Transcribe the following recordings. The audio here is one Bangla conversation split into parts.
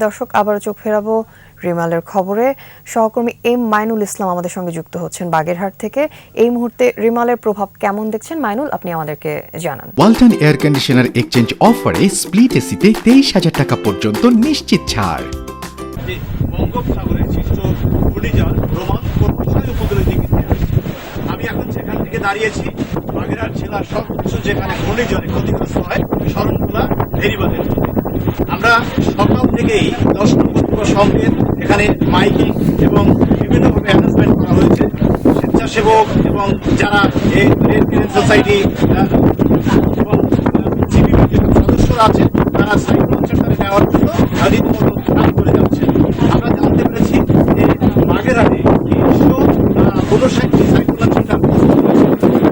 দর্শক আবারও চোখ ফেরাবো রিমালের খবরে। সহকর্মী এম মাইনুল ইসলাম আমাদের সঙ্গে যুক্ত হচ্ছেন বাগেরহাট থেকে। এই মুহূর্তে রিমালের প্রভাব কেমন দেখছেন মাইনুল, আপনি আমাদেরকে জানান। ওয়ালটন এয়ার কন্ডিশনার এক্সচেঞ্জ অফারে স্প্লিট এসিতে 23,000 টাকা পর্যন্ত নিশ্চিত ছাড়। বঙ্গোপসাগরের সৃষ্ট ঘূর্ণিঝড় রোমান কোরপাশায় উপকূলের দিকে আমি এখন সেখান থেকে দাঁড়িয়েছি বাগেরহাট জেলার সবকিছু যেখানে ঘূর্ণিঝড়ে ক্ষতিগ্রস্ত হয় শরণখোলা ভেরিবাঁধের। আমরা সকাল থেকেই 10 নম্বর সংকেত এখানে মাইকিং এবং বিভিন্নভাবে অ্যানাউন্সমেন্ট করা হয়েছে। স্বেচ্ছাসেবক এবং যারা এই রেড ক্রিসেন্ট সোসাইটি এবং সিপিবির সদস্যরা আছেন তারা সাইক্লোন সেন্টারে নেওয়ার জন্য রীতিমতো কাজ করে যাচ্ছেন। আমরা জানতে পেরেছি যে বাগেরহাটে 359টি সাইক্লোন সেন্টার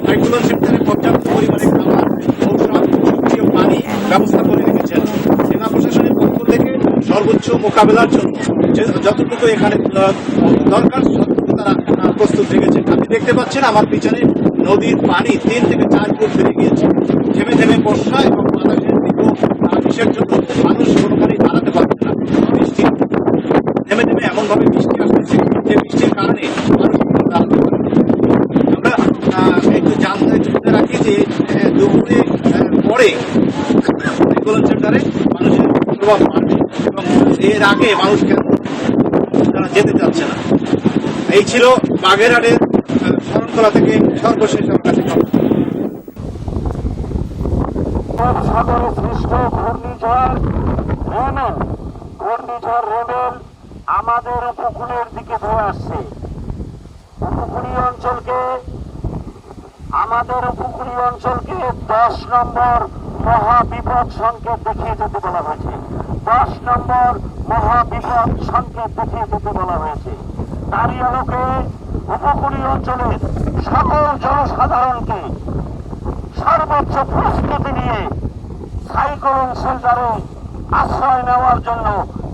সাইক্লোন সেন্টারে পর্যাপ্ত পরিমাণে খাবার, ঔষধ, সবজি ও পানি ব্যবস্থা করে রেখেছেন। জেলা প্রশাসনের পক্ষ থেকে সর্বোচ্চ মোকাবেলার জন্য যতটুকু এখানে দরকার ততটুকু তারা প্রস্তুত রেখেছেন। আপনি দেখতে পাচ্ছেন আমার পিছনে নদীর পানি 3 থেকে 4 ফুট বেড়ে গিয়েছে। থেমে থেমে বর্ষা এবং বাতাসের তীব্র আদেশের জন্য মানুষ কোনোখানেই দাঁড়াতে পারছে না। বৃষ্টি থেমে থেমে এমনভাবে বৃষ্টি আসতেছে যে বৃষ্টির কারণে মানুষ দাঁড়াতে পারছে না। আমরা একটু জানতে রাখি যে দুপুরে পরে সাইক্লোন সেন্টারে মানুষের প্রভাব বাড়বে এবং এর আগে মানুষ কেন তারা যেতে চাচ্ছে না। এই ছিল বাগেরহাটের শরণখোলা থেকে সর্বশেষ কাছে সাগরে সৃষ্ট ঘূর্ণিঝড় রেবেল আমাদের উপকূলের দিকে ধরে আসছে। আমাদের উপকূলীয় অঞ্চলকে 10 নম্বর মহাবিপদ সংকেত দেখিয়ে যেতে বলা হয়েছে। 10 নম্বর মহাবিপদ সংকেত দেখিয়ে যেতে বলা হয়েছে। তারই আলোকে উপকূলীয় অঞ্চলের সকল জনসাধারণকে সর্বোচ্চ প্রস্তুতি নিয়ে সাইক্লোন শেল্টারে আশ্রয় নেওয়ার জন্য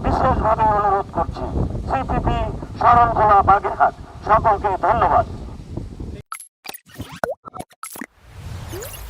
বিশেষভাবে অনুরোধ করছি। সিপিবি শরণখোলা বাগেরহাট। সকলকে ধন্যবাদ।